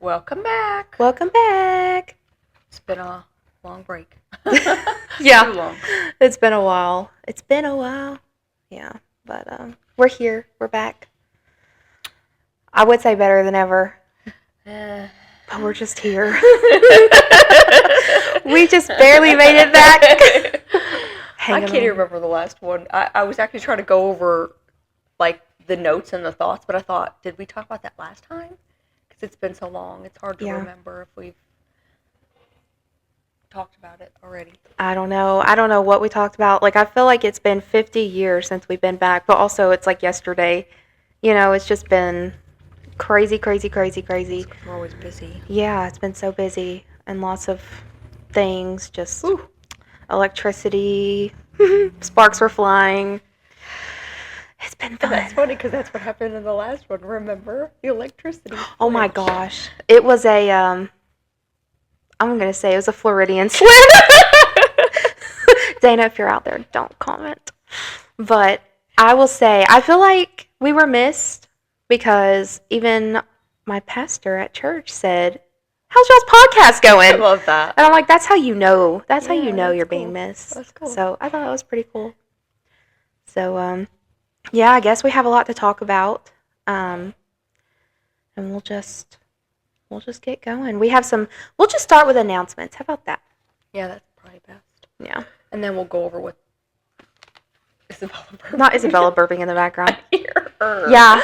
Welcome back. Welcome back. It's been a long break. Yeah. Too long. It's been a while. Yeah, but we're here. We're back. I would say better than ever. But we're just here. We just barely made it back. I can't even remember the last one. I was actually trying to go over like the notes and the thoughts, but I thought, did we talk about that last time? Because it's been so long. It's hard to remember if we've talked about it already. I don't know what we talked about. Like, I feel like it's been 50 years since we've been back, but also it's like yesterday. You know, it's just been crazy. We're always busy. Yeah, it's been so busy and lots of things, just electricity, sparks were flying. It's been fun. And that's funny because that's what happened in the last one, remember? The electricity. Oh my gosh. It was I'm going to say it was a Floridian swim. Dana, if you're out there, don't comment. But I will say, I feel like we were missed because even my pastor at church said, "How's y'all's podcast going?" I love that. And I'm like, that's how you know. That's how you know you're being missed. That's cool. So I thought that was pretty cool. So, yeah, I guess we have a lot to talk about. And we'll just get going. We'll just start with announcements. How about that? Yeah, that's probably best. Yeah. And then we'll go over with Isabella burping. Not Isabella burping in the background. I hear her. Yeah.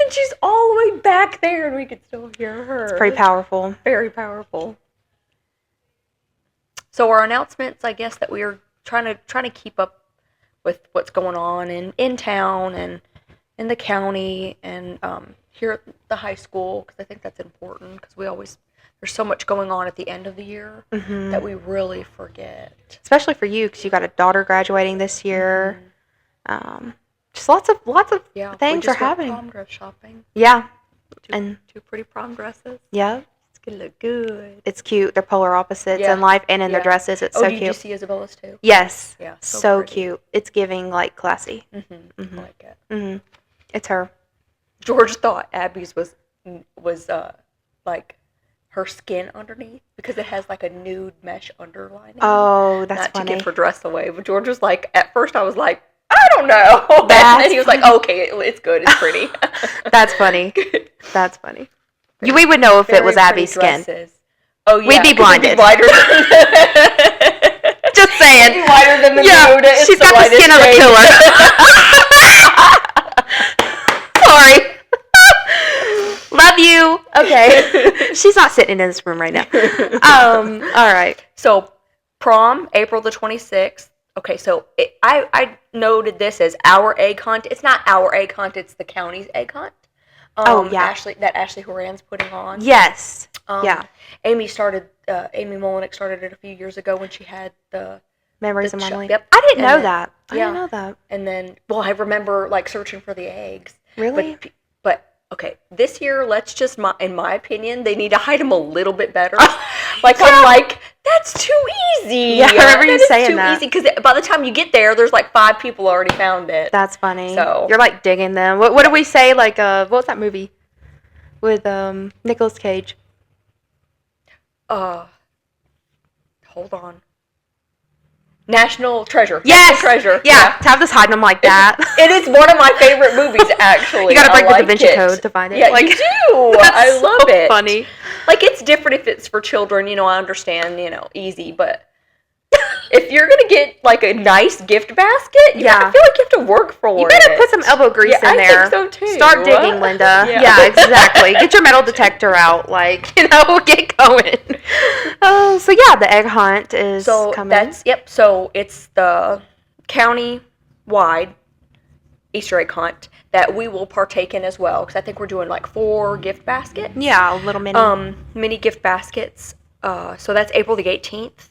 And she's all the way back there and we can still hear her. It's pretty powerful. Very powerful. So our announcements, I guess, that we are trying to keep up with what's going on in town and in the county and here at the high school, because I think that's important, because there's so much going on at the end of the year that we really forget. Especially for you, because you got a daughter graduating this year. Just lots of things are happening. Prom dress shopping. Yeah. Two pretty prom dresses. Yeah. It's gonna look good. It's cute. They're polar opposites in life and in their dresses. It's so cute. Did you see Isabella's too? Yes. Yeah. So cute. It's giving like classy. I like it. It's her. George thought Abby's was like her skin underneath because it has like a nude mesh underlining. Oh, that's not funny. to give her dress away, but George was like, at first I was like, I don't know. And then he was like, okay, it's good, it's pretty. That's funny. That's funny. We would know if it was Abby's skin. Oh yeah, we'd be blinded. Whiter than Just saying. It'd be whiter than the nude. She's got the skin of a killer. Sorry. Love you. Okay. She's not sitting in this room right now. All right. So, prom, April the 26th. Okay, so I noted this as our egg hunt. It's not our egg hunt, it's the county's egg hunt. Ashley Horan's putting on. Yes. Amy Molinek started it a few years ago when she had the Memories of Marmalade. Yep. I didn't know that. I didn't know that. And then, I remember like searching for the eggs. Really? But okay, this year, let's just, in my opinion, they need to hide them a little bit better. I'm like, that's too easy. Yeah, I remember you saying that. Too easy, because by the time you get there, there's like 5 people already found it. That's funny. So you're like digging them. What did we say? Like, what was that movie with Nicolas Cage? Hold on. National Treasure. Yes! National Treasure. Yeah, to have this hiding them like that. It is one of my favorite movies, actually. You gotta break the Da Vinci Code to find it. Yeah, you do. I love it. Funny. Like, it's different if it's for children, I understand, easy, but if you're gonna get, like, a nice gift basket, I feel like you have to work for it. You better put some elbow grease in there. I think so, too. Start digging, Linda. Yeah, exactly. Get your metal detector out, get going. Oh, so yeah, the egg hunt is coming. So it's the county-wide Easter egg hunt that we will partake in as well, because I think we're doing like 4 gift baskets. Yeah, little mini gift baskets. So that's April the 18th.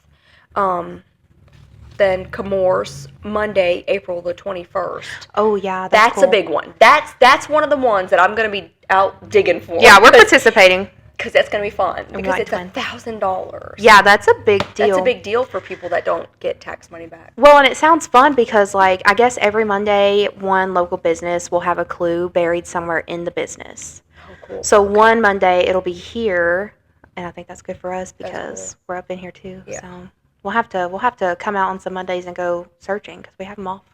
Then Camor's Monday, April the 21st. Oh yeah, that's cool. a big one. That's one of the ones that I'm gonna be out digging for. Yeah, we're participating. Because that's going to be fun. Because it's $1,000. Yeah, that's a big deal. That's a big deal for people that don't get tax money back. Well, and it sounds fun because, I guess every Monday, one local business will have a clue buried somewhere in the business. Oh, cool. So Okay. one Monday it'll be here, and I think that's good for us That's because cool. we're up in here too. Yeah. So we'll have to come out on some Mondays and go searching because we have them off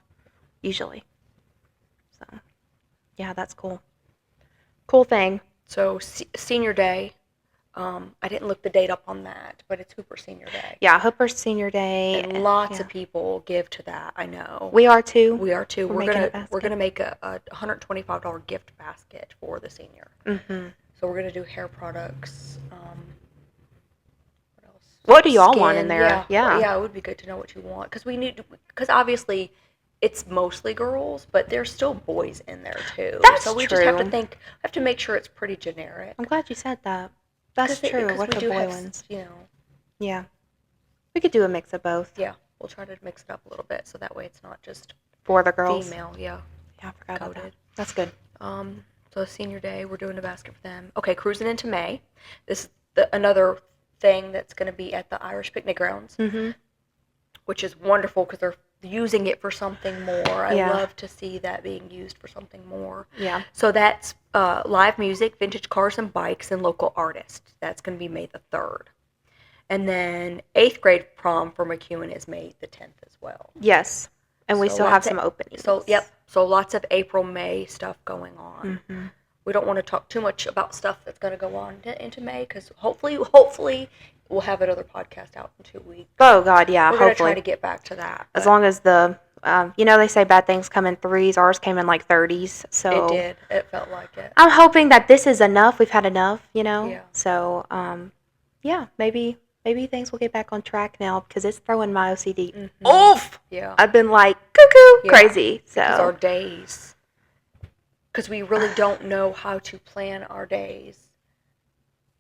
usually. So yeah, that's cool. Cool thing. So senior day. I didn't look the date up on that, but it's Hooper Senior Day. Yeah, Hooper's Senior Day. And lots yeah. of people give to that. I know. We are too. We are too. We're We're making a gonna basket. make a $125 gift basket for the senior. Mm-hmm. So we're gonna do hair products. What else? What do y'all want in Skin. there? Yeah. Yeah. It would be good to know what you want because obviously it's mostly girls, but there's still boys in there too. That's so we true. just have to make sure it's pretty generic. I'm glad you said that. That's true. Because What we the do boy have, ones? Yeah. We could do a mix of both. Yeah. We'll try to mix it up a little bit so that way it's not just For the girls. female. Yeah. Yeah, I forgot about that. Coded. That's good. So senior day, we're doing a basket for them. Okay, cruising into May. This is another thing that's going to be at the Irish Picnic Grounds, Mm-hmm. which is wonderful because they're using it for something more. I Yeah. love to see that being used for something more. Yeah. So that's live music, vintage cars and bikes, and local artists. That's going to be May the 3rd. And then 8th grade prom for McEwen is May the 10th as well. Yes. And we So still have lots some of- openings. So lots of April, May stuff going on. Mm-hmm. We don't want to talk too much about stuff that's going to go on into May because hopefully we'll have another podcast out in 2 weeks. Oh, God, yeah. We're going to hopefully. try to get back to that. As long as they say bad things come in threes. Ours came in like 30s. So it did. It felt like it. I'm hoping that this is enough. We've had enough, Yeah. So, yeah, maybe things will get back on track now because it's throwing my OCD. Mm-hmm. Oof! Yeah. I've been like cuckoo crazy. So Because our days. Because we really don't know how to plan our days.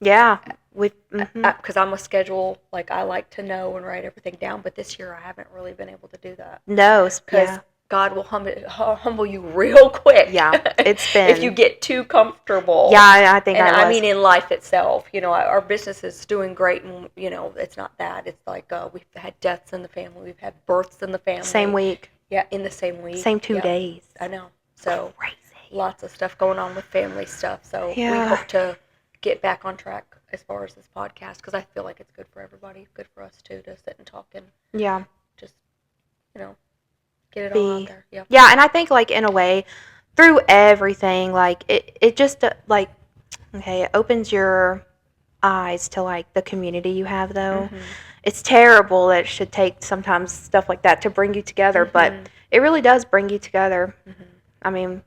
yeah, Because I'm a schedule, like I like to know and write everything down, but this year I haven't really been able to do that. no, Because yeah, God will humble you real quick. Yeah, it's been- if you get too comfortable. yeah. I think And I I was. mean, in life itself, our business is doing great, and it's not that. It's like we've had deaths in the family, we've had births in the family. Same week, Yeah, in the same week. same 2 Yep. days. I know. So Crazy. lots of stuff going on with family stuff. So we Yeah. hope to get back on track as far as this podcast because I feel like it's good for everybody, good for us too, to sit and talk and Yeah, just get it all out there. Yeah. yeah, and I think like in a way, through everything, like it just like okay, it opens your eyes to like the community you have though. Mhm. It's terrible that it should take sometimes stuff like that to bring you together, but Mhm. it really does bring you together. Mhm. I mean,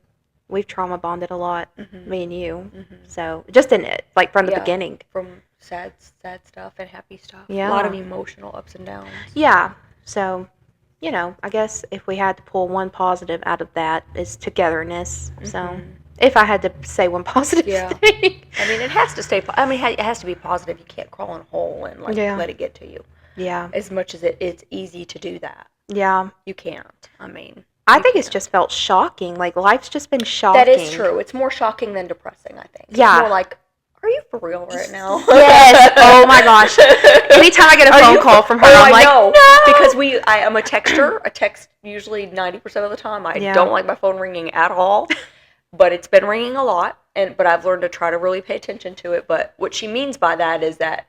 we've trauma bonded a lot, Mhm. me and you. Mhm. So just in it, like from the Yeah. beginning. From sad stuff and happy stuff. Yeah. A lot of emotional ups and downs. Yeah. So, I guess if we had to pull one positive out of that is togetherness. So, Mhm. if I had to say one positive Yeah. thing. I mean, it has to stay. It has to be positive. You can't crawl in a hole and Yeah. let it get to you. Yeah. As much as it's easy to do that, Yeah. you can't. I mean, I you think it's can't. just felt shocking. Like life's just been shocking. That is true. It's more shocking than depressing, I think. Yeah. It's more like, are you for real right now? Yes. Oh my gosh. Anytime I get a Are phone you call from her, Oh, I'm like, know. no. Because I am a texter. I text usually 90% of the time. I Yeah. don't like my phone ringing at all. But it's been ringing a lot, but I've learned to try to really pay attention to it. But what she means by that is that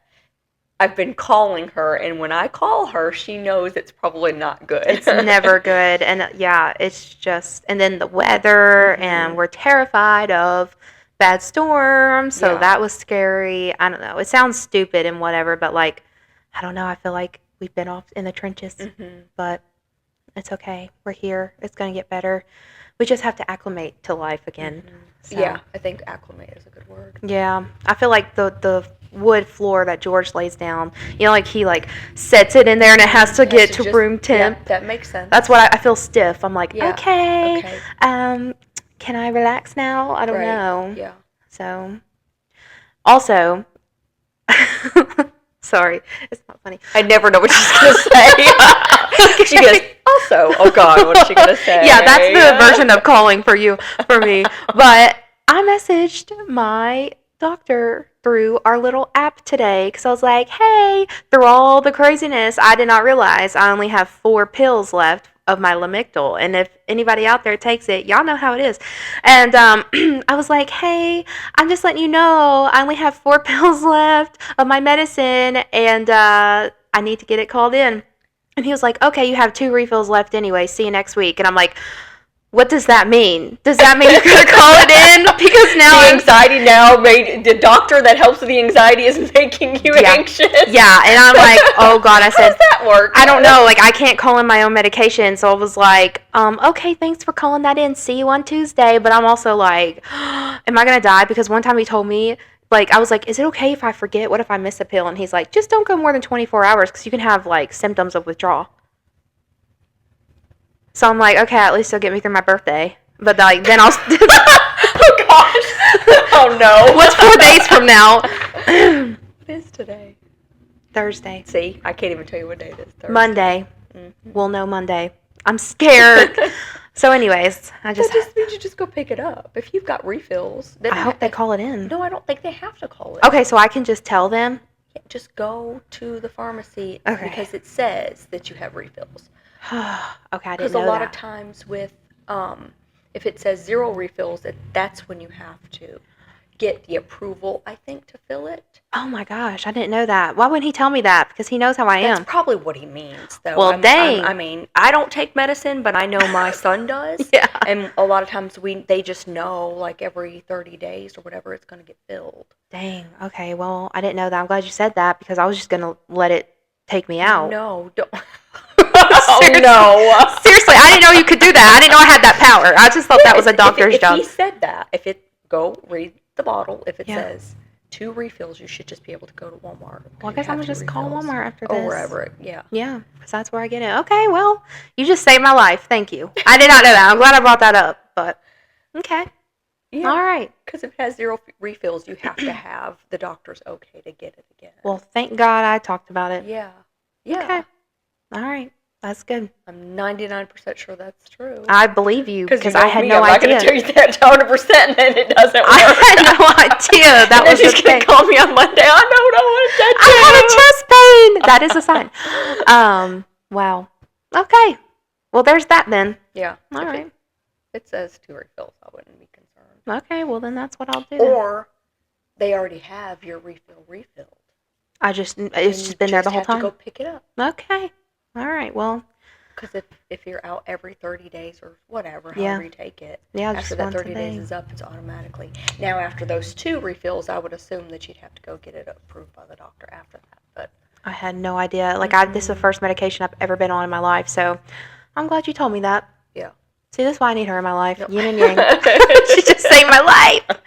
I've been calling her, and when I call her, she knows it's probably not good. It's never good. And yeah, it's just, and then the weather, Mhm. and we're terrified of bad storms. So Yeah. that was scary. I don't know. It sounds stupid and whatever, but like, I don't know. I feel like we've been off in the trenches, Mhm. but it's okay. We're here. It's going to get better. We just have to acclimate to life again. So, Yeah, I think acclimate is a good word. Yeah. I feel like the wood floor that George lays down, like he like sets it in there and it has to get to just- room temp. Yeah, that makes sense. That's what I feel stiff. I'm like, Yeah, okay, okay. can I relax now? I don't Right, know. Yeah. So, also, sorry, it's not funny. I never know what she's going to say. She goes, also, oh God, what is she going to say? Yeah, that's the version of calling for me. But I messaged my doctor through our little app today because I was like, hey, through all the craziness, I did not realize I only have 4 pills left of my Lamictal. And if anybody out there takes it, y'all know how it is. And I was like, hey, I'm just letting you know I only have 4 pills left of my medicine, and I need to get it called in. And he was like, okay, you have 2 refills left anyway. See you next week. And I'm like, what does that mean? Does that mean you're going to call it in? Because now the anxiety now made the doctor that helps with the anxiety is making you anxious. Yeah, and I'm like, oh God, I said, how does that work? I don't know. Like, I can't call in my own medication. So I was like, okay, thanks for calling that in. See you on Tuesday. But I'm also like, am I going to die? Because one time he told me, like, I was like, is it okay if I forget? What if I miss a pill? And he's like, just don't go more than 24 hours because you can have, like, symptoms of withdrawal. So I'm like, okay, at least he'll get me through my birthday. But, like, then I'll... oh, gosh. Oh, no. What's 4 days from now? What is today? Thursday. See, I can't even tell you what day it is. Thursday. Monday. Mm-hmm. We'll know Monday. I'm scared. So anyways, that just means you just go pick it up. If you've got refills. I hope they call it in. No, I don't think they have to call it. Okay, so I can just tell them? Yeah, just go to the pharmacy because it says that you have refills. Okay, I didn't know that. Because a lot of times with, if it says 0 refills, that's when you have to get the approval, I think, to fill it. Oh my gosh, I didn't know that. Why wouldn't he tell me that? Because he knows how I am. That's probably what he means, though. Well, dang. I mean, I don't take medicine, but I know my son does. Yeah. And a lot of times they just know, like, every 30 days or whatever, it's going to get filled. Dang. Okay, well, I didn't know that. I'm glad you said that because I was just going to let it take me out. No, don't. Oh, no. Seriously, I didn't know you could do that. I didn't know I had that power. I just thought that was a doctor's job. If he said that, go read the bottle. If it says 2 refills, you should just be able to go to Walmart. Well, I guess I'm going to just call Walmart after this. Or wherever, yeah. Yeah, because that's where I get it. Okay, well, you just saved my life. Thank you. I did not know that. I'm glad I brought that up, but okay. Yeah. All right. Because if it has 0 refills, you have to have the doctor's okay to get it again. Well, thank God I talked about it. Yeah. Yeah. Okay. All right. That's good. I'm 99% sure that's true. I believe you because I had no I'm idea. not going to tell you that 100% and then it doesn't work. I had no idea. That was she's going to call me on Monday. I don't know what I had a chest pain. That is a sign. Wow. Okay. Well, there's that then. Yeah. All right. It says 2 refills. I wouldn't be concerned. Okay. Well, then that's what I'll do. Or they already have your refill refilled. It's just been there the whole time. You have to go pick it up. Okay. All right, well. Because if you're out every 30 days or whatever, however you take it, after that 30 days is up, it's automatically. Now, after those 2 refills, I would assume that you'd have to go get it approved by the doctor after that. But I had no idea. Like, this is the first medication I've ever been on in my life, so I'm glad you told me that. Yeah. See, that's why I need her in my life. Yep. Yin and yang. She just saved my life.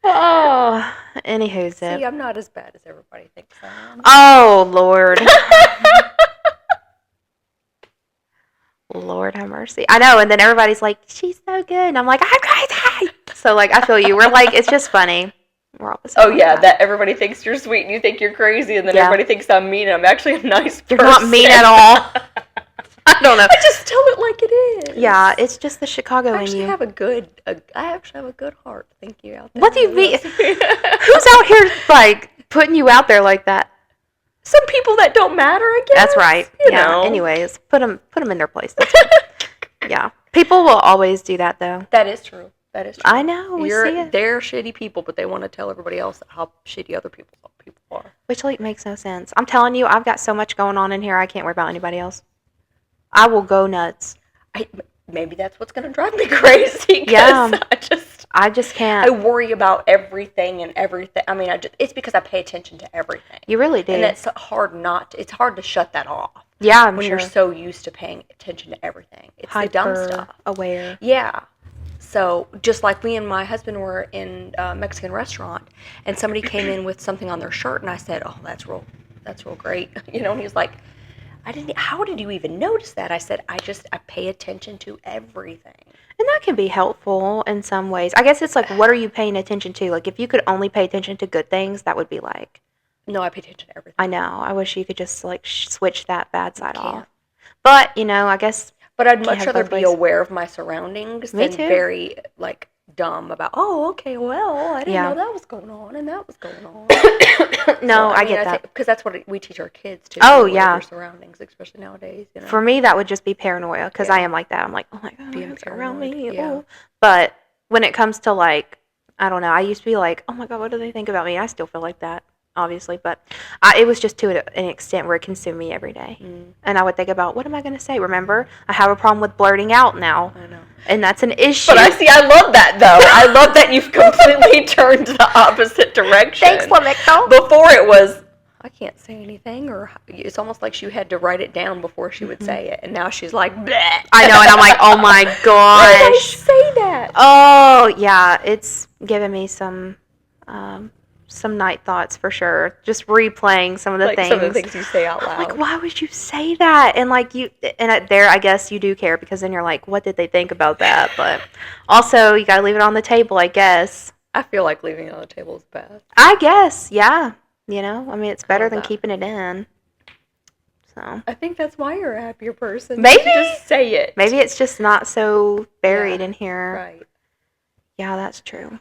Oh, anywho, Zip. See, I'm not as bad as everybody thinks I am. Oh, Lord. Lord have mercy. I know, and then everybody's like, she's so good. And I'm like, I'm crazy. So, like, I feel you. We're like, it's just funny. We're all the same. Oh, yeah, that everybody thinks you're sweet and you think you're crazy, and then everybody thinks I'm mean, and I'm actually a nice person. You're not mean at all. I don't know. I just tell it like it is. Yeah, it's just the Chicago in you. I actually have a good heart. Thank you out there. What do you mean? Who's out here, like, putting you out there like that? Some people that don't matter, I guess. That's right. You know. Anyways, put them in their place. That's yeah. People will always do that, though. That is true. That is true. I know. We see it. They're shitty people, but they want to tell everybody else how shitty other people are. Which, like, makes no sense. I'm telling you, I've got so much going on in here, I can't worry about anybody else. I will go nuts. Maybe that's what's going to drive me crazy. Yeah. I just can't. I worry about everything and everything. I mean, it's because I pay attention to everything. You really do. And it's hard to shut that off. Yeah, I'm when sure. You're so used to paying attention to everything. It's the dumb stuff. Aware. Yeah. So just like me and my husband were in a Mexican restaurant, and somebody came in with something on their shirt, and I said, "Oh, that's real great," and he was like, "How did you even notice that?" I said, "I pay attention to everything." And that can be helpful in some ways. I guess it's like, what are you paying attention to? Like, if you could only pay attention to good things, that would be like. No, I pay attention to everything. I know. I wish you could just like switch that bad side off. But I guess. But I'd much rather be aware of my surroundings than very, like, dumb about, oh, okay, well, I didn't Yeah. know that was going on and that was going on. No, So, I get that. Because that's what we teach our kids too. Oh, Aware of yeah. their surroundings, especially nowadays. You know, For me, that would just be paranoia because I Yeah. am like that. I'm like, oh my god, Being it's around me. paranoid, yeah. Ooh. But when it comes to like, I don't know. I used to be like, oh my god, what do they think about me? I still feel like that, obviously, but it was just to an extent where it consumed me every day, and I would think about what am I going to say. Remember, I have a problem with blurting out now, I know. and that's an issue. But I love that though. I love that you've completely turned the opposite direction. Thanks, Lamicto. Before it was, I can't say anything, or it's almost like she had to write it down before she would say it, and now she's like, bleh. I know, and I'm like, oh my Why did gosh. I say that? Oh yeah, it's giving me some night thoughts for sure. Just replaying some of the things. Some of the things you say out loud. Like, why would you say that? And like there, I guess you do care because then you're like, what did they think about that? But also, you gotta leave it on the table, I guess. I feel like leaving it on the table is bad. I guess, yeah. You know, I mean, it's better than that. keeping it in. So I think that's why you're a happier person. Maybe. You just say it. maybe it's just not so buried in here. Right. Yeah, that's true.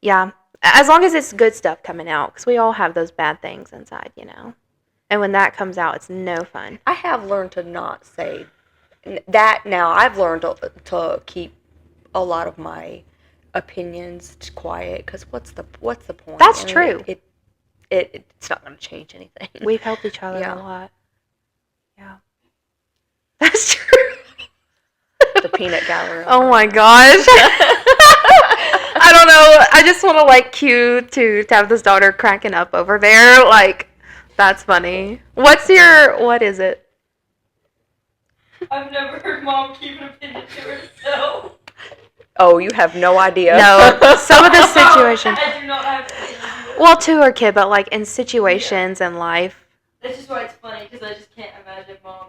Yeah, as long as it's good stuff coming out, because we all have those bad things inside, you know. And when that comes out, it's no fun. I have learned to not say that now. I've learned to keep a lot of my opinions quiet because what's the point? That's true. It's not going to change anything. We've helped each other Yeah. a lot. Yeah. That's true. The peanut gallery. Oh my gosh. I don't know. I just want to like cue to Tabitha's daughter cracking up over there. Like, that's funny. What is it? I've never heard Mom keep an opinion to herself. Oh, you have no idea. No, some of the situations. I do not have opinions. Well, to her kid, but like in situations in life. That's just why it's funny, because I just can't imagine Mom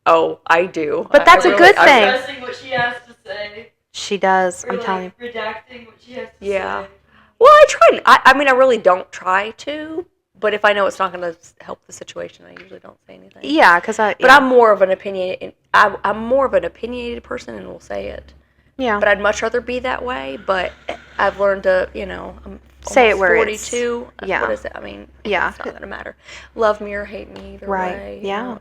Oh, I do. But that's a good thing. expressing what she has to say. She does. Or I'm telling you. redacting what she has to Yeah. say. Well, I try. I mean, I really don't try to. But if I know it's not going to help the situation, I usually don't say anything. Yeah, because But I'm more of an opinion. I'm more of an opinionated person, and will say it. Yeah. But I'd much rather be that way. But I've learned to, I'm Say it almost where 42. yeah. What is it? I mean, Yeah. it's not going to matter. Love me or hate me either Right. way. Yeah.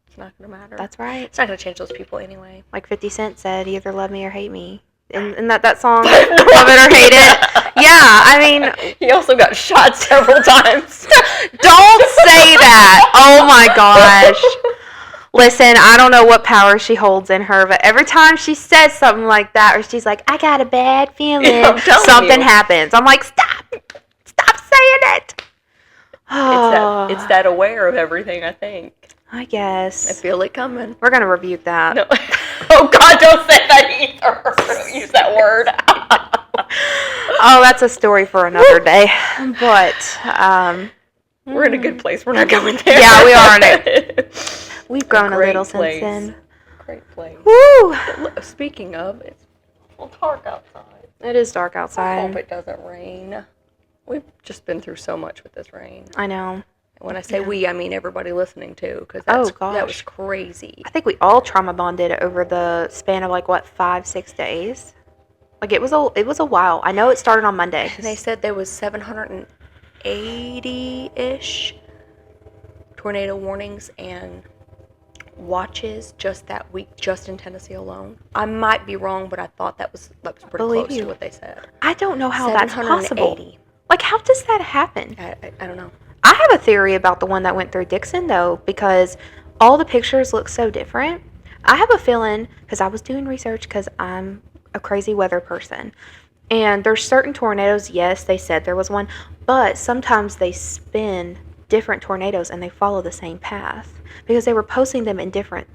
It's not going to matter. That's right. It's not going to change those people anyway. Like 50 Cent said, either love me or hate me. And that song, love it or hate it. Yeah, I mean, He also got shot several times. don't say that. Oh my gosh. Listen, I don't know what power she holds in her, but every time she says something like that, or she's like, I got a bad feeling, Yeah, I'm telling something you. happens. I'm like, stop saying it. It's that aware of everything, I think. I I guess. feel it coming. We're going to rebuke that. No. Oh, God, don't say that either. Don't use that word. Oh, that's a story for another day. But, We're in a good place. We're not going there. Yeah, we are in it. We've grown a great little place. since then. Great place. Woo! Speaking of, it's a little dark outside. It is dark I hope outside. it doesn't rain. We've just been through so much with this rain. I know. When I say we, I mean everybody listening too, because Oh, that gosh. was crazy. I think we all trauma bonded over the span of like what 5-6 days. Like it was a while. I know it started on Monday. And they said there was 780-ish tornado warnings and watches just that week, just in Tennessee alone. I might be wrong, but I thought that was pretty Believe close you. to what they said. I don't know how that's possible. 780. Like how does that happen? I don't know. I have a theory about the one that went through Dixon though, because all the pictures look so different. I have a feeling, because I was doing research because I'm a crazy weather person, and there's certain tornadoes, yes, they said there was one, but sometimes they spin different tornadoes and they follow the same path because they were posting them in different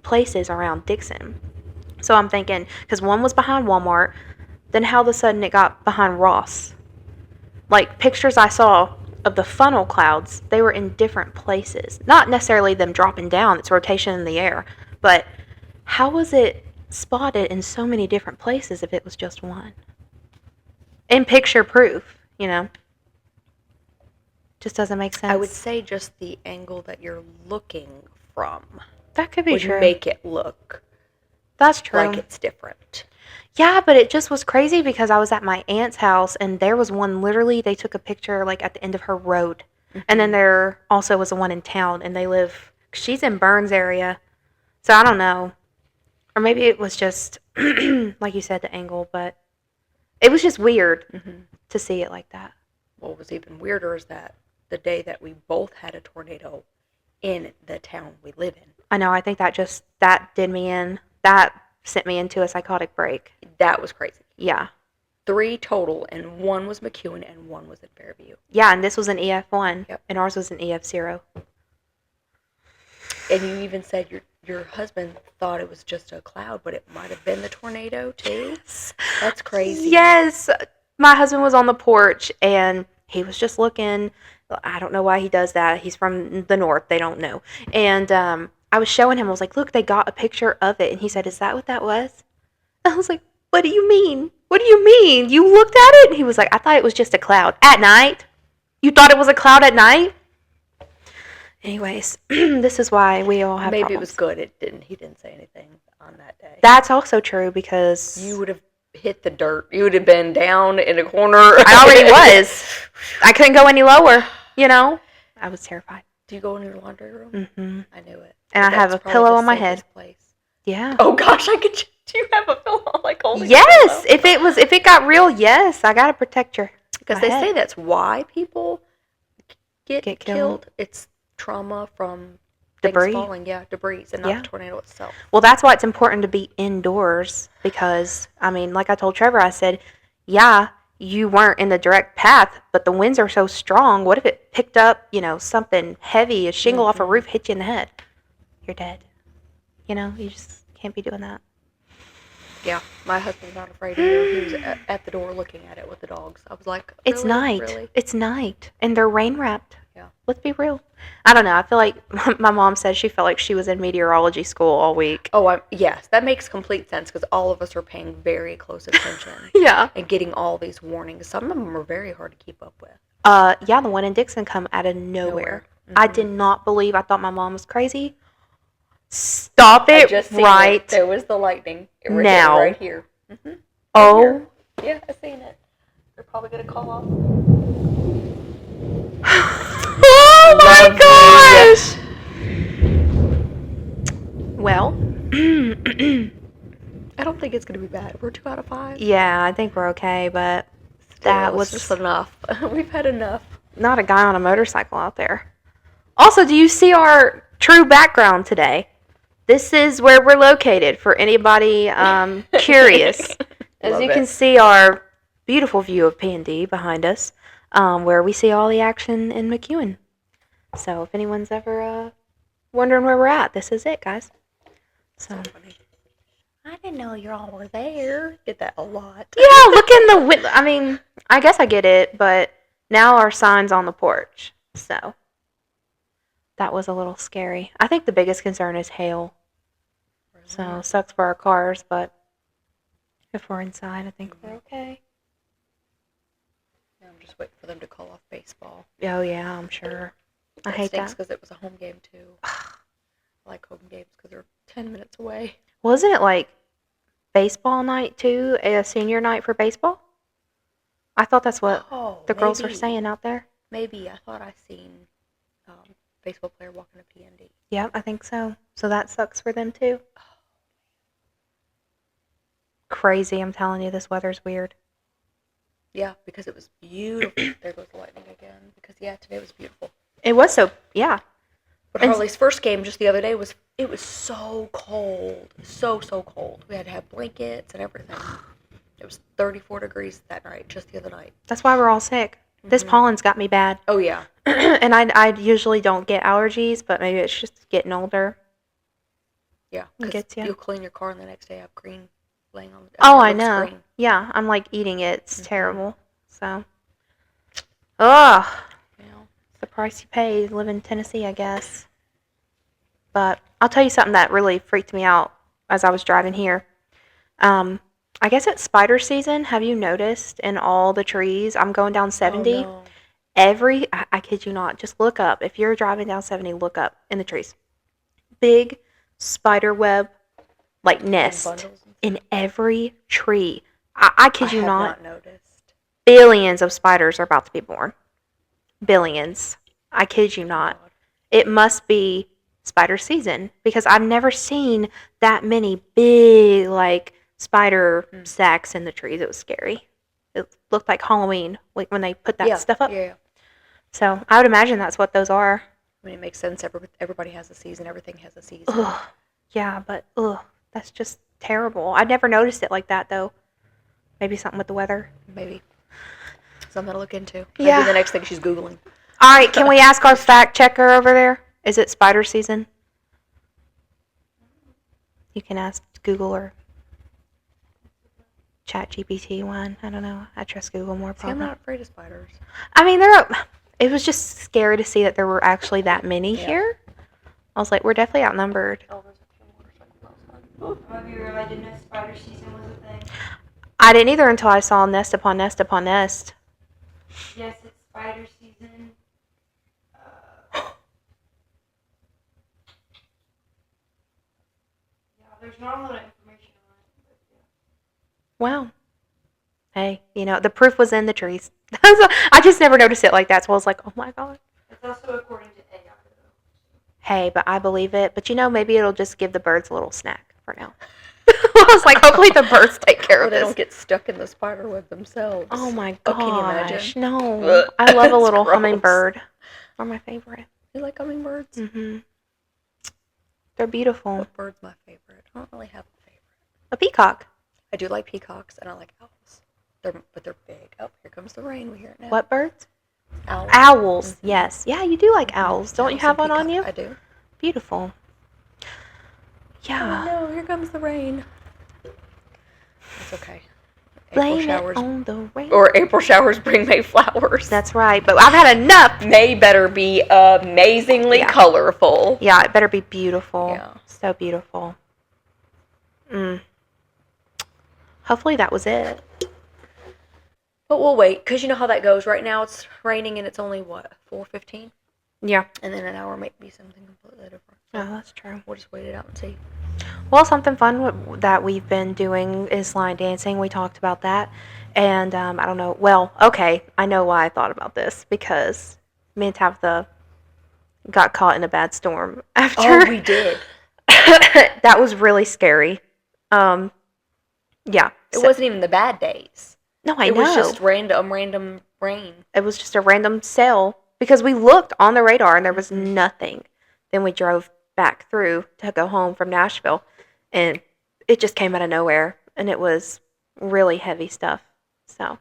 places around Dixon. So I'm thinking, because one was behind Walmart, then how of a sudden it got behind Ross. Like pictures I saw of the funnel clouds, they were in different places. Not necessarily them dropping down, it's rotation in the air, but how was it spotted in so many different places if it was just one? In picture proof, Just doesn't make sense. I would say just the angle that you're looking from that could be would true. make it look That's true. like it's different. Yeah, but it just was crazy because I was at my aunt's house and there was one literally they took a picture like at the end of her road. And then there also was a one in town and they live she's in Burns area. So I don't know. Or maybe it was just like you said the angle, but it was just weird to see it like that. What was even weirder is that the day that we both had a tornado in the town we live in. I know, I think that did me in. That sent me into a psychotic break. That was crazy. Yeah. 3 total, and 1 was McEwen and 1 was in Fairview. Yeah, and this was an EF1, Yep. and ours was an EF0. And you even said your husband thought it was just a cloud, but it might have been the tornado too. That's crazy. Yes. My husband was on the porch, and he was just looking. I don't know why he does that. He's from the north. They don't know. And I was showing him. I was like, look, they got a picture of it. And he said, is that what that was? I was like, what do you mean? What do you mean? You looked at it? And he was like, I thought it was just a cloud. At night? You thought it was a cloud at night? Anyways, this is why we all have Maybe problems. it was good. He didn't say anything on that day. That's also true because You would have hit the dirt. You would have been down in a corner. I already was. I couldn't go any lower, you know? I was terrified. Do you go in your laundry room? Mm-hmm. I knew it. And I have That's a probably pillow the on my head. safest place. Yeah. Oh gosh, I could. Do you have a pillow like holding? a Yes, pillow? if it got real, yes, I gotta protect your Because my they head. say that's why people get Get killed. killed. It's trauma from Debris. things falling. Yeah, debris, and not Yeah. the tornado itself. Well, that's why it's important to be indoors because I mean, like I told Trevor, I said, yeah, you weren't in the direct path, but the winds are so strong. What if it picked up, something heavy, a shingle off a roof, hit you in the head? You're dead. You just can't be doing that. Yeah, my husband's not afraid either. He was at the door looking at it with the dogs. I was like, It's really? night. Really? It's night, and they're rain wrapped. Yeah. Let's be real. I don't know. I feel like my mom said she felt like she was in meteorology school all week. Oh, yes, that makes complete sense because all of us are paying very close attention Yeah. and getting all these warnings. Some of them are very hard to keep up with. Yeah, the one in Dixon come out of nowhere. I did not believe. I thought my mom was crazy. Stop I it just seen right it. There was the lightning. It was now. right here. Mm-hmm. Oh. Yeah, I seen it. They're probably gonna call off. Oh my gosh! Well, I don't think it's gonna be bad. We're 2 out of 5. yeah, I think we're okay, but that was just enough. We've had enough. not a guy on a motorcycle out there. Also, do you see our true background today? This is where we're located for anybody curious. As Love you it. can see our beautiful view of P&D behind us, where we see all the action in McEwen. So if anyone's ever wondering where we're at, this is it, guys. So Funny. I didn't know you all were there. Get that a lot. yeah, look in the window. I mean, I guess I get it, but now our sign's on the porch. So that was a little scary. I think the biggest concern is hail. So sucks for our cars, but if we're inside, I think we're okay. I'm just waiting for them to call off baseball. Oh yeah, I'm sure. I hate that. because it was a home game too. I like home games because they're 10 minutes away. Wasn't it like baseball night too? A senior night for baseball? I thought that's what Oh, the girls were maybe. saying out there. Maybe I thought I seen baseball player walking to P&D. Yeah, I think so. So that sucks for them too. Crazy, I'm telling you, this weather's weird. Yeah, because it was beautiful. There goes the lightning again. Because today was beautiful. It was so, yeah. But And- Harley's first game just the other day was so cold, so cold. We had to have blankets and everything. It was 34 degrees that night, just the other night. That's why we're all sick. This pollen's got me bad. Oh yeah, And I usually don't get allergies, but maybe it's just getting older. yeah. It 'Cause gets ya. you'll clean your car and the next day have green laying on. Oh, it I looks know. green. Yeah, I'm like eating it. It's terrible. So, ugh. You know? It's the price you pay to live in Tennessee, I guess. But I'll tell you something that really freaked me out as I was driving here. I guess it's spider season. Have you noticed in all the trees? I'm going down 70. Oh, no. I kid you not, just look up. If you're driving down 70, look up in the trees. Big spider web like In nest bundles. in every tree. I I kid you have not. not noticed. Billions of spiders are about to be born. Billions. I kid you Oh, not. God. It must be spider season because I've never seen that many big like spider sacks in the trees. It was scary. It looked like Halloween, like when they put that Yeah. stuff up. Yeah. So I would imagine that's what those are. I mean, it makes sense. Everybody has a season. Everything has a season. Ugh. Yeah, but that's just terrible. I never noticed it like that though. Maybe something with the weather. Maybe something to look into. Yeah. Maybe the next thing she's Googling. All right, can we ask our fact checker over there? Is it spider season? You can ask Google or ChatGPT one. I don't know. I trust Google more See, I'm probably. not afraid of spiders. I mean, it was just scary to see that there were actually that many here. I was like, we're definitely outnumbered. Oh, there's a few more outside. Have you realized I didn't know spider season was a thing? I didn't either until I saw nest upon nest upon nest. Yes, it's spider season. Yeah, there's not a lot of information on it, but yeah. Wow. Hey, the proof was in the trees. I just never noticed it like that, so I was like, oh my god. It's also according to AI, though. Hey, but I believe it. But maybe it'll just give the birds a little snack for now. I was like, hopefully the birds take care Or of they this. don't get stuck in the spider web themselves. Oh my Oh, gosh. can you imagine? No. Ugh. I love a It's little gross. hummingbird. They're my favorite. You like hummingbirds? Mm-hmm. They're beautiful. What bird's my favorite? I don't really have a favorite. A peacock. I do like peacocks and I like owls. But they're big. Oh, here comes the rain. We hear it now. What birds? Owls. Owls. Yes. Yeah, you do like owls. Don't you Owls have and one on you? peacock. I do. Beautiful. Yeah. Oh no, here comes the rain. It's okay. Blame it on the rain. Or April showers bring May flowers. That's right. But I've had enough. May better be amazingly colorful. Yeah, it better be beautiful. Yeah. So beautiful. Hopefully that was it. But we'll wait, because you know how that goes. Right now it's raining and it's only, what, 4:15? Yeah. And then an hour might be something completely different. Oh, that's true. We'll just wait it out and see. Well, something fun that we've been doing is line dancing. We talked about that. And I don't know. Well, okay. I know why I thought about this. Because me and Tabitha got caught in a bad storm after. Oh, we did. That was really scary. Yeah. It wasn't even the bad days. No, I know. It was just random rain. It was just a random sail. Because we looked on the radar and there was nothing. Then we drove back through to go home from Nashville. And it just came out of nowhere. And it was really heavy stuff. So,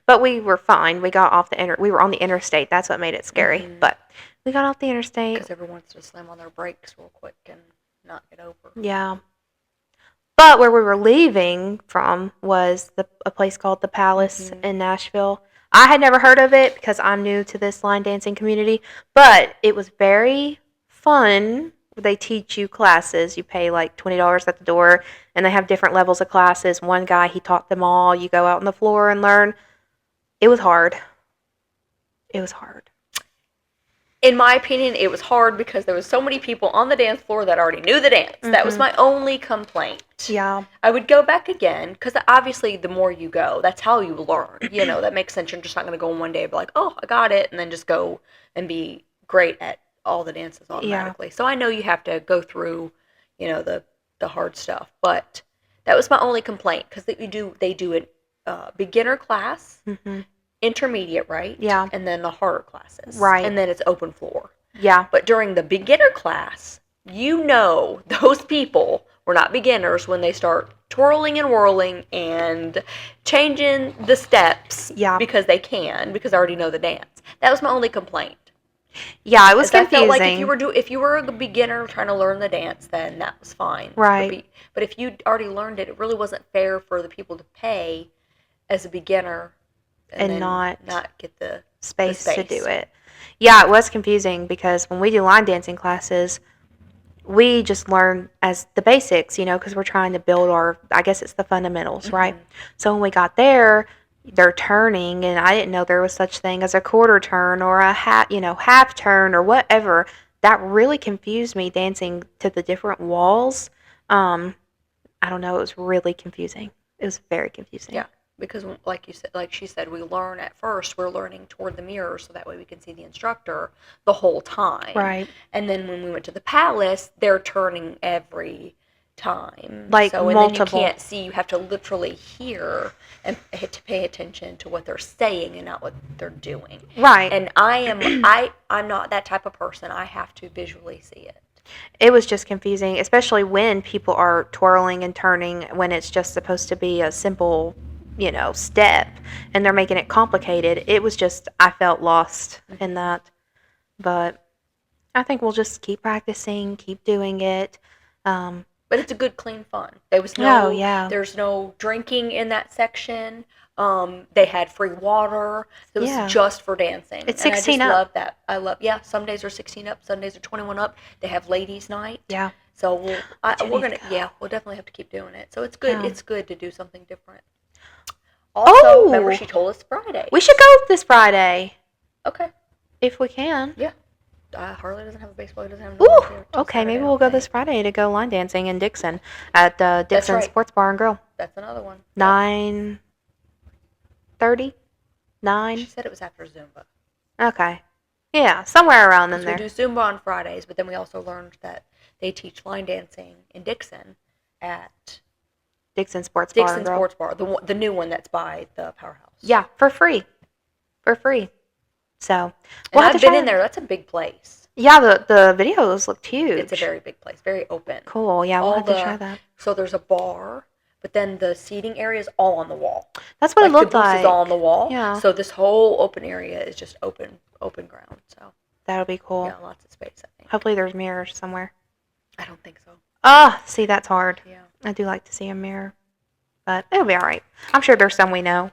but we were fine. We got off we were on the interstate. That's what made it scary. Mm-hmm. But we got off the interstate. Because everyone wants to slam on their brakes real quick and not get over. Yeah. But where we were leaving from was a place called the Palace in Nashville. I had never heard of it because I'm new to this line dancing community, but it was very fun. They teach you classes. You pay like $20 at the door, and they have different levels of classes. One guy, he taught them all. You go out on the floor and learn. It was hard. It was hard. In my opinion, it was hard because there was so many people on the dance floor that already knew the dance. That was my only complaint. Yeah. I would go back again because obviously the more you go, that's how you learn. That makes sense. You're just not going to go in one day and be like, oh, I got it, and then just go and be great at all the dances automatically. Yeah. So I know you have to go through, the hard stuff. But that was my only complaint because they do a beginner class, intermediate, right? Yeah. And then the harder classes. Right. And then it's open floor. Yeah. But during the beginner class, those people were not beginners when they start twirling and whirling and changing the steps because they already know the dance. That was my only complaint. Yeah, it was confusing. I felt like if you were a beginner trying to learn the dance, then that was fine. Right. But if you already learned it, it really wasn't fair for the people to pay as a beginner and not get the space to do it. Yeah, it was confusing because when we do line dancing classes, we just learn as the basics, because we're trying to build I guess it's the fundamentals, right? So when we got there, they're turning, and I didn't know there was such thing as a quarter turn or a half turn or whatever. That really confused me dancing to the different walls. I don't know, it was really confusing. It was very confusing. Yeah. Because, like you said, like she said, we learn at first. We're learning toward the mirror, so that way we can see the instructor the whole time. Right. And then when we went to the palace, they're turning every time. Like so, and multiple. then you can't see. You have to literally hear and to pay attention to what they're saying and not what they're doing. Right. And I'm not that type of person. I have to visually see it. It was just confusing, especially when people are twirling and turning when it's just supposed to be a simple, step, and they're making it complicated. It was just, I felt lost in that. But I think we'll just keep practicing, keep doing it. But it's a good, clean fun. There's no drinking in that section. They had free water. It was just for dancing. It's and 16 I just up. love that. Some days are 16 up, some days are 21 up. They have ladies' night. Yeah. So we'll definitely have to keep doing it. So it's good. Yeah. It's good to do something different. Also, remember she told us Friday. We should go this Friday. Okay. If we can. Yeah. Harley doesn't have a baseball. He doesn't have okay, maybe we'll go this Friday to go line dancing in Dixon at Dixon Sports Bar and Grill. That's another one. 9:30? 9? She said it was after Zumba. Okay. Yeah, somewhere around in there. We do Zumba on Fridays, but then we also learned that they teach line dancing in Dixon at Dixon Sports Bar. Dixon Sports Bar, the new one that's by the Powerhouse. Yeah, for free. So, I've been in there. That's a big place. Yeah, the videos looked huge. It's a very big place, very open. Cool. Yeah, we'll have to try that. So there's a bar, but then the seating area is all on the wall. That's what it looked like. The booth is all on the wall. Yeah. So this whole open area is just open ground. So that'll be cool. Yeah, lots of space. I think. Hopefully, there's mirrors somewhere. I don't think so. See, that's hard. Yeah. I do like to see a mirror, but it'll be all right. I'm sure there's some we know.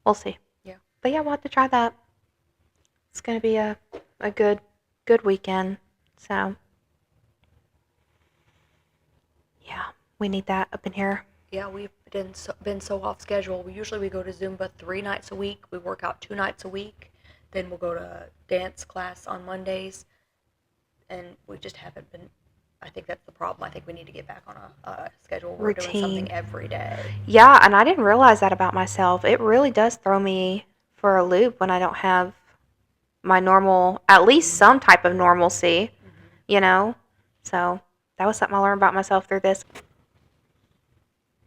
We'll see. Yeah. But yeah, we'll have to try that. It's gonna be a good weekend. So yeah, we need that up in here. Yeah, we've been so off schedule. We go to Zumba 3 nights a week. We work out 2 nights a week. Then we'll go to dance class on Mondays, and we just haven't been. I think that's the problem. I think we need to get back on a schedule where we're doing something every day. Yeah, and I didn't realize that about myself. It really does throw me for a loop when I don't have my normal, at least some type of normalcy, So that was something I learned about myself through this.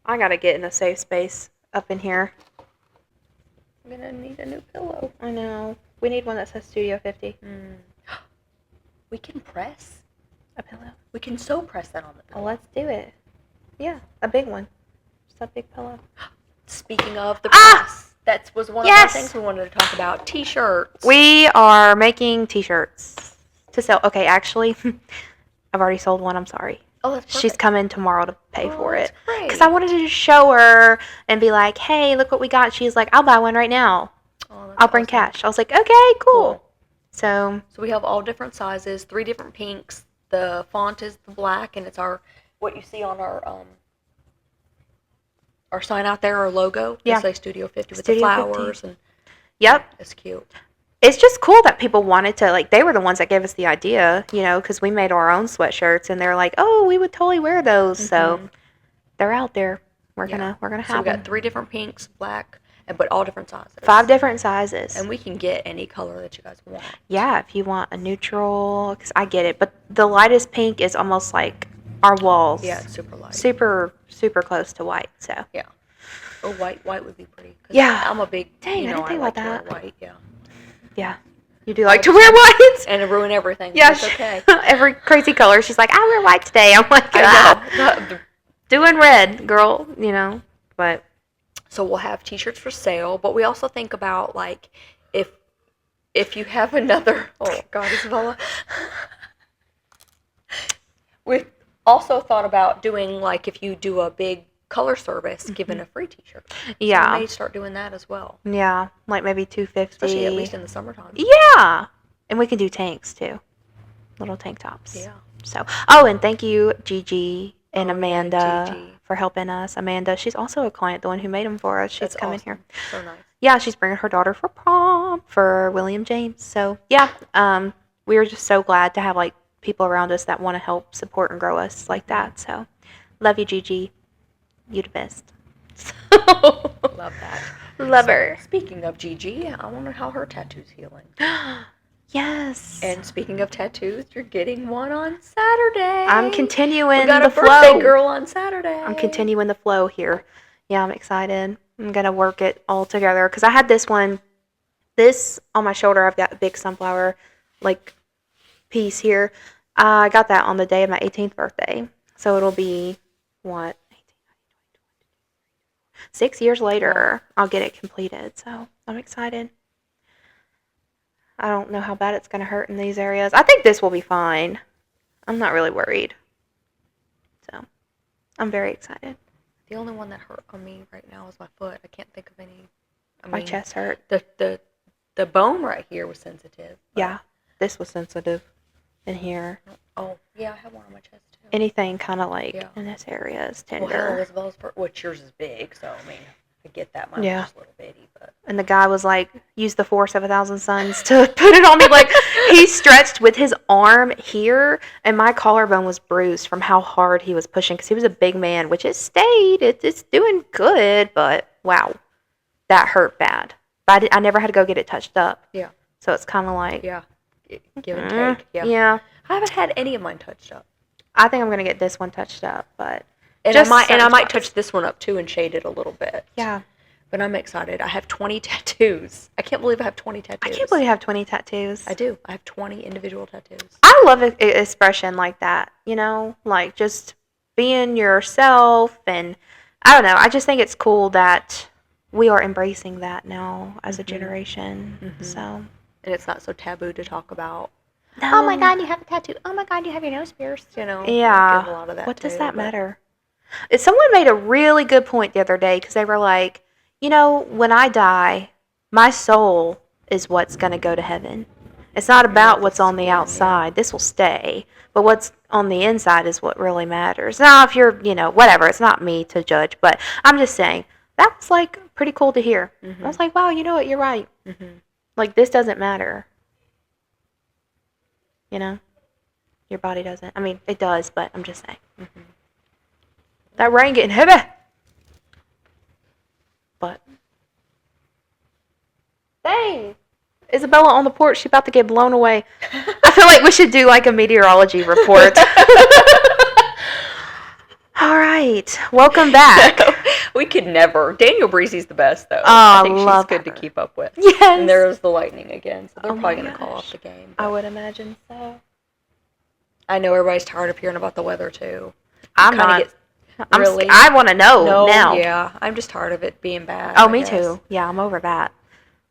I gotta get in a safe space up in here. I'm gonna need a new pillow. I know. We need one that says Studio 50. We can press a pillow. We can so press that on the pillow. Oh, let's do it. Yeah, a big one. Just a big pillow. Speaking of the press. That was one of the things we wanted to talk about. T-shirts. We are making T-shirts to sell. Okay, actually, I've already sold one. I'm sorry. Oh, that's perfect. She's coming tomorrow to pay for it. Great. Because I wanted to just show her and be like, hey, look what we got. She's like, I'll buy one right now. I'll bring cash. I was like, okay, cool. So we have all different sizes, 3 different pinks. The font is the black, and it's what you see on our sign out there, our logo. Yeah. It says Studio 50 with Studio the flowers. 50. And yep. It's cute. It's just cool that people wanted to, they were the ones that gave us the idea, because we made our own sweatshirts, and they're like, oh, we would totally wear those. Mm-hmm. So they're out there. We're gonna have them. So we got 3 different pinks, black, but all different sizes. 5 different sizes. And we can get any color that you guys want. Yeah, if you want a neutral, because I get it. But the lightest pink is almost like our walls. Yeah, it's super light. Super, super close to white. So yeah. Or white would be pretty. Yeah. I'm a big. Dang, I didn't think about that. White, yeah. Yeah. You do like to wear white? And to ruin everything. Yeah. That's okay. Every crazy color. She's like, I wear white today. I'm like, doing red, girl. But. So we'll have T-shirts for sale, but we also think about if you have another. Oh God, Isabella. We've also thought about doing if you do a big color service, giving a free T-shirt. Yeah, so we may start doing that as well. Yeah, maybe $250. Especially at least in the summertime. Yeah, and we can do tanks too, little tank tops. Yeah. So, and thank you, Gigi and Amanda, Gigi. for helping us. Amanda, she's also a client, the one who made them for us. She's coming here. So nice. Yeah, she's bringing her daughter for prom for William James. So yeah, we are just so glad to have people around us that want to help support and grow us like that. So Love you, Gigi. You the best. So, Love that. love So, her. speaking of Gigi, I wonder how her tattoo's healing. Yes. And speaking of tattoos, you're getting one on Saturday. I'm continuing We got the a birthday flow. girl on Saturday. I'm continuing the flow here. Yeah, I'm excited. I'm gonna work it all together because I had this one. This on my shoulder, I've got a big sunflower like piece here. I got that on the day of my 18th birthday, so it'll be what 6 years later. I'll get it completed. So I'm excited. I don't know how bad it's gonna hurt in these areas. I think this will be fine. I'm not really worried. So I'm very excited. The only one that hurt on me right now is my foot. I can't think of any. My chest hurt. The bone right here was sensitive. Yeah, this was sensitive in here. Oh, yeah, I have one on my chest too. Anything kind of like Yeah. in this area is Well, hell, tender. Isabel's, which yours is big, so I mean, I get that. Mine's Yeah. just a little bitty, but. And the guy was like, use the force of 1,000 suns to put it on me. Like, he stretched with his arm here, and my collarbone was bruised from how hard he was pushing because he was a big man, which it stayed. It's doing good, but wow, that hurt bad. But I never had to go get it touched up. Yeah. So it's kind of like, Yeah. Give and take. Yeah. yeah. I haven't had any of mine touched up. I think I'm going to get this one touched up, but And just I might certain spots. touch this one up too and shade it a little bit. Yeah. But I'm excited. I have 20 tattoos. I can't believe I have 20 tattoos. I can't believe you have 20 tattoos. I do. I have 20 individual tattoos. I love an expression like that, you know, like just being yourself. And I don't know, I just think it's cool that we are embracing that now as a generation. Mhm. So, And it's not so taboo to talk about. no. Oh my God, you have a tattoo. Oh my God, you have your nose pierced. You know. Yeah. I give a lot of that What does too, that but- matter? Someone made a really good point the other day because they were like, you know, when I die, my soul is what's going to go to heaven. It's not about the what's on the skin, yeah. outside. This will stay. But what's on the inside is what really matters. Now, if you're, you know, whatever, it's not me to judge. But I'm just saying, that was like pretty cool to hear. I was like, wow, you know what? You're right. Mhm. Like, this doesn't matter. You know? Your body doesn't. I mean, it does, but I'm just saying. Mhm. That rain getting heavy. But dang, Isabella on the porch. She's about to get blown away. I feel like we should do like a meteorology report. All right, welcome back. We could never. Daniel Breezy's the best though. Oh, I think I love she's good her. to keep up with. Yes, And there's the lightning again, so they're Oh probably my gonna call gosh. off the game. I but would imagine so. I know everybody's tired of hearing about the weather too. I'm Kinda not. get- really? I want to know no, now. yeah, I'm just tired of it being bad. Oh, I me guess. too. Yeah, I'm over that.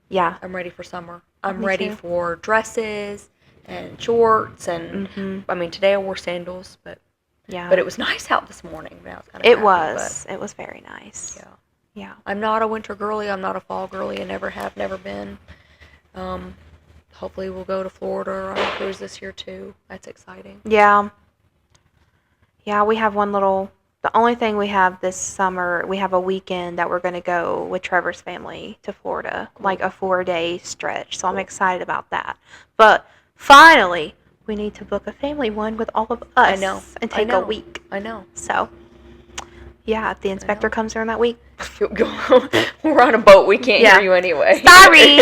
Yeah. I'm ready for summer. I'm Me ready too. for dresses and shorts and. Mhm. I mean, today I wore sandals, but Yeah. it was nice out this morning. I was kind of. It was. It was very nice. Yeah. Yeah. I'm not a winter girly. I'm not a fall girly. I never have, never been. Hopefully we'll go to Florida on a cruise this year too. That's exciting. Yeah. Yeah, we have the only thing we have this summer, we have a weekend that we're going to go with Trevor's family to Florida, like a 4-day stretch. So I'm excited about that. But finally, we need to book a family one with all of us I know. and I take a know. week. I know. So, yeah, if the inspector comes during that week, We're on a boat. We can't Yeah. hear you anyway. Sorry.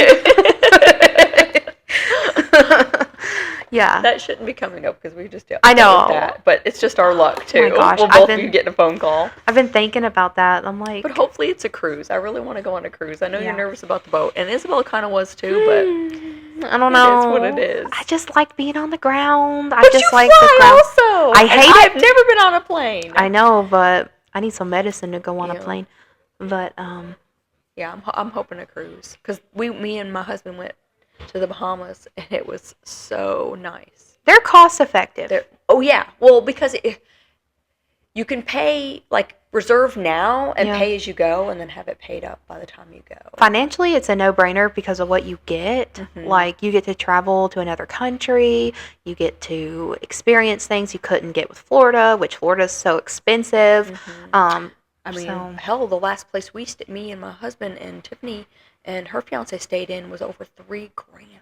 yeah. That shouldn't be coming up because we just dealt I with know. that. But it's just our luck too. gosh, We'll I've both been- be getting a phone call. I've been thinking about that. I'm like, But hopefully it's a cruise. I really want to go on a cruise. I know Yeah. you're nervous about the boat, and Isabella kind of was too. But I don't it know. is what it is. I just like being on the ground. I But just you like fly the ground. also. I And hate I've it. never been on a plane. I know, but I need some medicine to go on a Yeah. plane. But Yeah, I'm hoping a cruise because me and my husband went to the Bahamas and it was so nice. they're cost effective. Oh yeah, well because you can pay like reserve now and Yeah. pay as you go and then have it paid up by the time you go. Financially, it's a no-brainer because of what you get. Mhm. Like, you get to travel to another country. You get to experience things you couldn't get with Florida, which Florida's so expensive. Mhm. I mean, So- hell, the last place me and my husband and Tiffany and her fiance stayed in was over $3,000.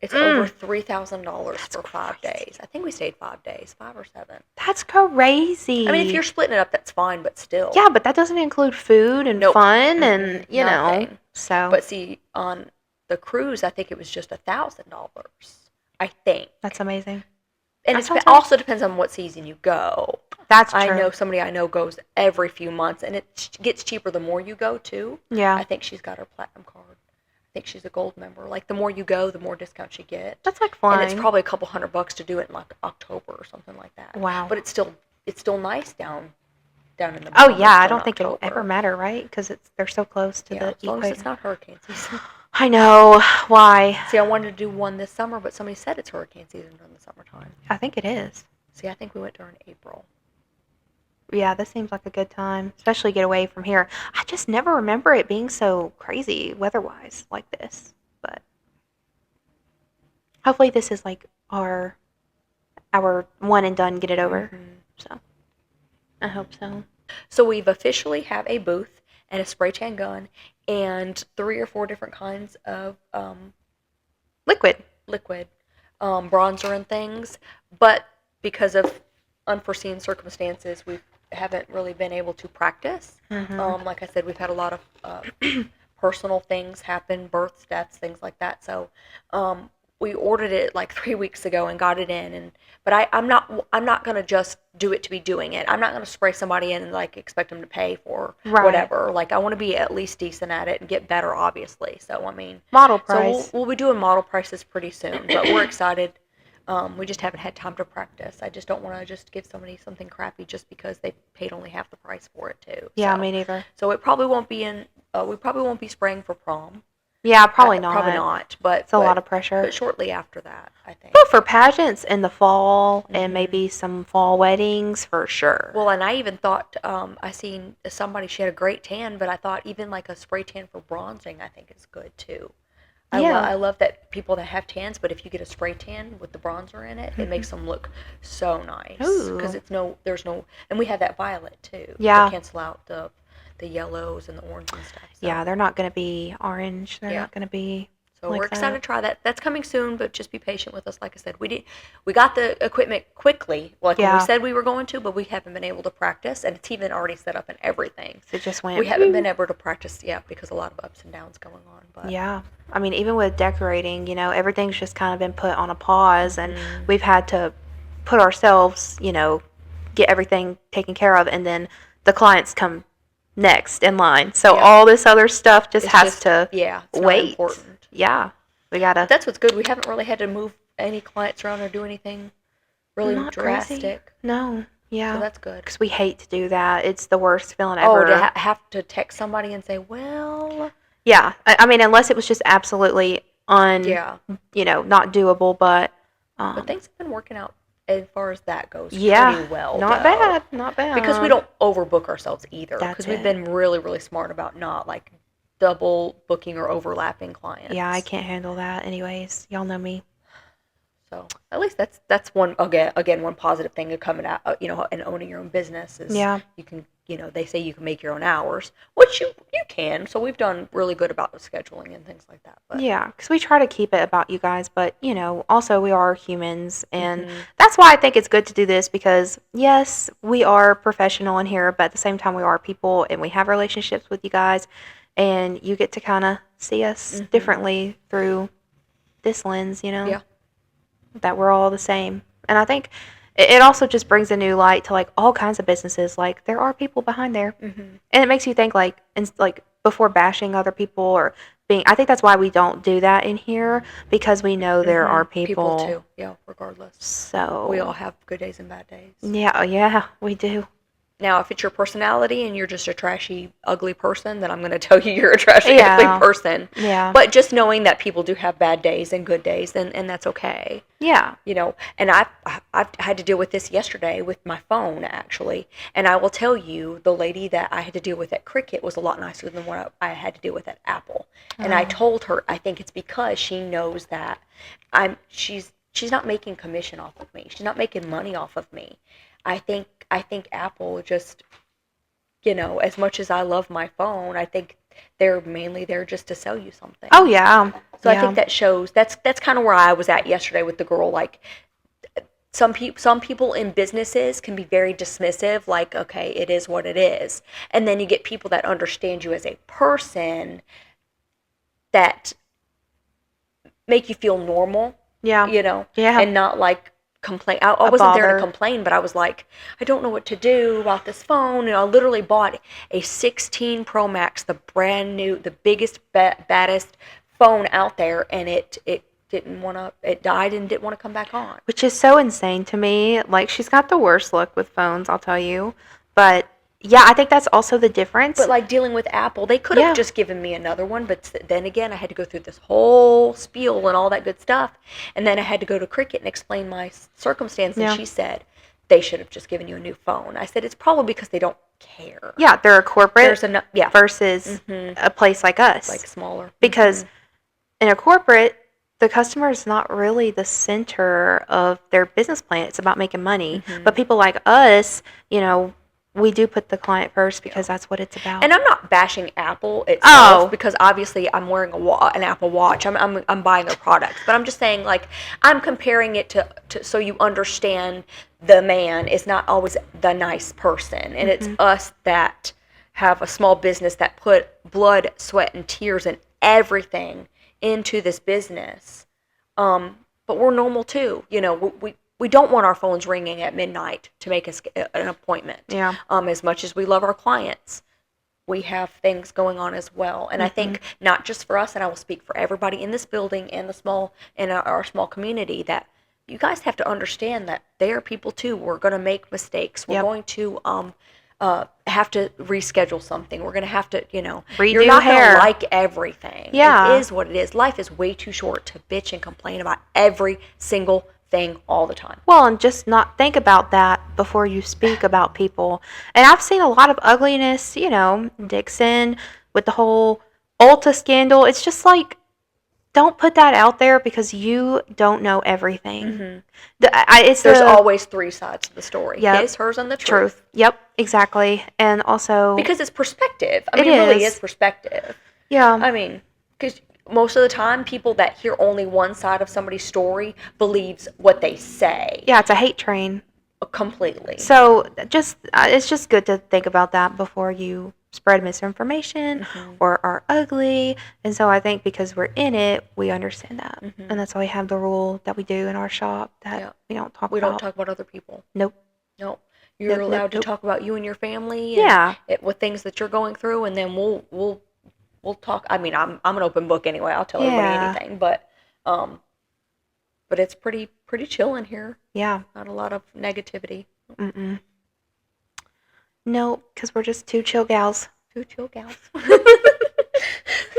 It's over $3,000 for 5 days. I think we stayed 5 days, 5 or 7. That's crazy. I mean, if you're splitting it up, that's fine, but still. Yeah, but that doesn't include food and Nope. fun and, you know. Nothing. So. But see, on the cruise, I think it was just $1,000. I think. That's amazing. And That it sounds also depends on what season you go. That's true. I know somebody I know goes every few months, and it gets cheaper the more you go, too. Yeah. I think she's got her platinum card. I think she's a gold member. Like, the more you go, the more discounts you get. That's like flying. And it's probably a couple $100 to do it in, like, October or something like that. Wow. But it's still nice down in the Oh, Bahamas yeah. I in don't think it'll October. ever matter, right? Because they're so close to the As long as equator. it's not hurricane season. I know. Why? See, I wanted to do one this summer, but somebody said it's hurricane season during the summertime. I think it is. See, I think we went during April. Yeah, this seems like a good time, especially get away from here. I just never remember it being so crazy weather-wise like this. But hopefully this is like our one and done, get it over. Mm-hmm. So I hope so. So we've officially have a booth and a spray tan gun and 3 or 4 different kinds of Liquid. bronzer and things. But because of unforeseen circumstances, we haven't really been able to practice. Mm-hmm. Like I said, we've had a lot of personal things happen, births, deaths, things like that. So we ordered it like 3 weeks ago and got it in. But I'm not gonna just do it to be doing it. I'm not gonna spray somebody in and like expect them to pay for whatever. Like, I want to be at least decent at it and get better, obviously. So I mean, Model so price. we'll be doing model prices pretty soon. But we're excited. We just haven't had time to practice. I just don't want to just give somebody something crappy just because they paid only half the price for it too. Yeah, so, me neither. So it probably won't be in. We probably won't be spraying for prom. Yeah, probably not. Probably not. But It's a lot of pressure. But shortly after that, I think. But for pageants in the fall and Mhm. maybe some fall weddings for sure. Well, and I even thought I seen somebody, she had a great tan, but I thought even like a spray tan for bronzing, I think is good too. Yeah. I love that people that have tans, but if you get a spray tan with the bronzer in it, it makes them look so nice. Ooh. Because there's no, and we have that violet too. Yeah. To cancel out the yellows and the orange and stuff. So. Yeah, they're not going to be orange. They're not going to be. So like we're excited that. to try that. That's coming soon, but just be patient with us. Like I said, we got the equipment quickly, like when we said we were going to, but we haven't been able to practice, and it's even already set up and everything. It just went. We haven't been able to practice yet because a lot of ups and downs going on. But Yeah, I mean, even with decorating, everything's just kind of been put on a pause, and we've had to put ourselves, get everything taken care of, and then the clients come next in line. So all this other stuff just has to it's not wait. important. Yeah, we gotta. But that's what's good. We haven't really had to move any clients around or do anything really Not drastic. crazy. No, yeah. So that's good. Because we hate to do that. It's the worst feeling ever. Oh, to have to text somebody and say, well. Yeah, I mean, unless it was just absolutely not doable, but. But things have been working out as far as that goes pretty well. Not though. bad. Because we don't overbook ourselves either. That's Because we've it. been really, really smart about not like double booking or overlapping clients. Yeah, I can't handle that. Anyways, y'all know me. So at least that's one one positive thing of coming out, and owning your own business is you can, they say you can make your own hours, which you can. So we've done really good about the scheduling and things like that. But Yeah, because we try to keep it about you guys, but also we are humans, and that's why I think it's good to do this because yes, we are professional in here, but at the same time we are people, and we have relationships with you guys, and you get to kind of see us differently through this lens, Yeah. that we're all the same. And I think it also just brings a new light to like all kinds of businesses. Like there are people behind there, and it makes you think like before bashing other people or being. I think that's why we don't do that in here because we know there are people too. Yeah, regardless. So We all have good days and bad days. Yeah, we do. Now, if it's your personality and you're just a trashy, ugly person, then I'm going to tell you you're a trashy, Yeah. ugly person. Yeah. But just knowing that people do have bad days and good days, and that's okay. Yeah. And I've had to deal with this yesterday with my phone, actually. And I will tell you, the lady that I had to deal with at Cricket was a lot nicer than what I had to deal with at Apple. And I told her, I think it's because she knows that she's not making commission off of me. She's not making money off of me. I think Apple just, as much as I love my phone, I think they're mainly there just to sell you something. Oh yeah. So yeah. I think that shows. That's kind of where I was at yesterday with the girl. Like some people in businesses can be very dismissive. Like, okay, it is what it is, and then you get people that understand you as a person that make you feel normal. Yeah. Yeah. And not like complain. I A wasn't there to bother. complain, but I was like, I don't know what to do about this phone. I literally bought a 16 Pro Max, the brand new, the biggest, baddest phone out there, and it didn't want to. It died and didn't want to come back on. Which is so insane to me. Like, she's got the worst luck with phones, I'll tell you. But yeah, I think that's also the difference. But like dealing with Apple, they could have just given me another one, but then again, I had to go through this whole spiel and all that good stuff, and then I had to go to Cricket and explain my circumstance, and she said they should have just given you a new phone. I said it's probably because they don't care. Yeah, they're a corporate Yeah. versus a place like us. Like smaller. Because in a corporate, the customer is not really the center of their business plan. It's about making money. But people like us, we do put the client first because that's what it's about. And I'm not bashing Apple itself because obviously I'm wearing an Apple Watch. I'm buying their products, but I'm just saying, like, I'm comparing it to so you understand the man is not always the nice person, and it's us that have a small business that put blood, sweat, and tears and everything into this business. But we're normal too. We don't want our phones ringing at midnight to make us an appointment. Yeah. As much as we love our clients, we have things going on as well. And I think not just for us, and I will speak for everybody in this building and our small community, that you guys have to understand that they are people too. We're going to make mistakes. We're going to have to reschedule something. We're going to have to, redo you're not going hair. to like everything. Yeah. It is what it is. Life is way too short to bitch and complain about every single thing all the time. Well, and just not think about that before you speak about people. And I've seen a lot of ugliness, Dixon with the whole Ulta scandal. It's just like, don't put that out there because you don't know everything. There's always three sides to the story. Yep. His, hers, and the truth. Yep, exactly. And also because it's perspective. It really is perspective. Yeah. I mean, because most of the time, people that hear only one side of somebody's story believes what they say. Yeah, it's a hate train. Completely. So it's just good to think about that before you spread misinformation or are ugly. And so I think because we're in it, we understand that. And that's why we have the rule that we do in our shop that we don't talk about. We don't talk about other people. Nope. You're allowed to talk about you and your family and with things that you're going through, and then we'll talk. I mean, I'm an open book anyway. I'll tell everybody anything, but it's pretty chill in here. Yeah. Not a lot of negativity. No, because we're just two chill gals. Two chill gals.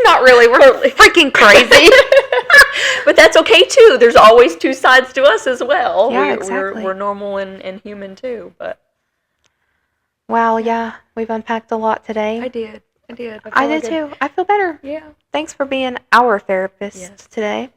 Not really. We're freaking crazy. But that's okay too. There's always two sides to us as well. Yeah, exactly. We're normal and human too. But wow, yeah, we've unpacked a lot today. I did. I did too. I feel better. Yeah. Thanks for being our therapist today.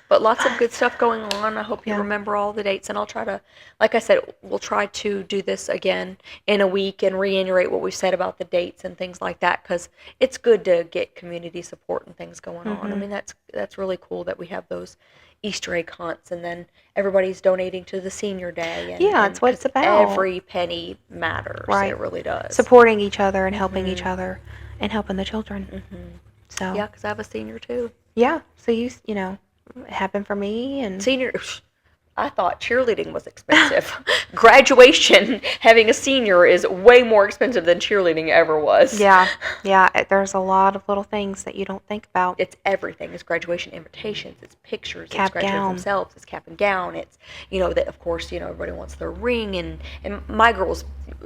But lots of good stuff going on. I hope you remember all the dates, and I'll try to, like I said, we'll try to do this again in a week and reiterate what we said about the dates and things like that, because it's good to get community support and things going on. I mean, that's really cool that we have those Easter egg hunts, and then everybody's donating to the senior day. And, that's what it's about. Every penny matters. Right. It really does. Supporting each other and helping each other and helping the children. So yeah, because I have a senior too. Yeah, so you know, it happened for me and senior. I thought cheerleading was expensive. Graduation, having a senior is way more expensive than cheerleading ever was. Yeah, there's a lot of little things that you don't think about. It's everything. It's graduation invitations. It's pictures. Cap, it's graduating gown. themselves. It's cap and gown. It's, that of course, everybody wants their ring. And my girls,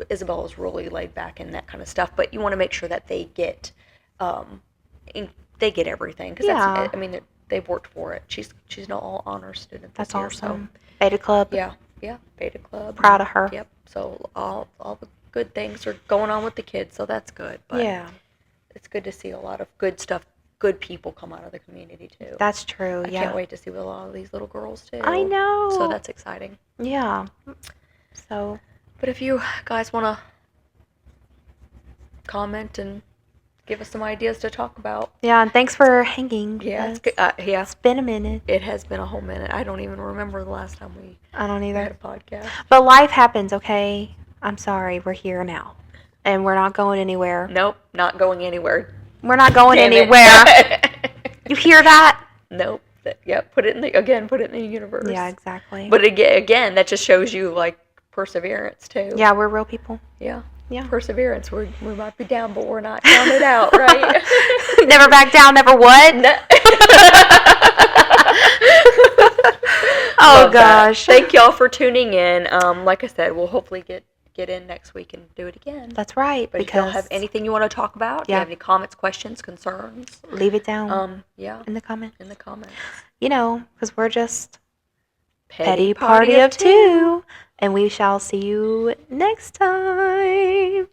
Isabella's really laid back and that kind of stuff. But you want to make sure that they get everything. Because that's, I mean, they've worked for it. She's an all honors student this year. Awesome. So. Beta Club. Yeah, Beta Club. Proud of her. Yep. So all the good things are going on with the kids, so that's good. But it's good to see a lot of good stuff, good people come out of the community too. That's true. I can't wait to see a lot of these little girls too. I know. So that's exciting. Yeah. So. But if you guys want to comment and give us some ideas to talk about. Yeah, and thanks for hanging. Yeah, with it's good. us. Yeah, It's been a minute. it has been a whole minute. I don't even remember the last time we I don't had either. a podcast. But life happens, okay? I'm sorry. We're here now. And we're not going anywhere. Nope, not going anywhere. We're not going Damn anywhere. it. You hear that? Nope. Yeah, put it in the universe. Yeah, exactly. But again, that just shows you like perseverance too. Yeah, we're real people. Yeah. Yeah. Perseverance. We might be down, but we're not counted out, right? Never back down, never what? No. Oh Love that. gosh. Thank y'all for tuning in. Like I said, we'll hopefully get in next week and do it again. That's right. But if because y'all have anything you want to talk about, if you Yeah. have any comments, questions, concerns, leave it down yeah, in the comments. in the comments. Because we're just petty party of two. And we shall see you next time.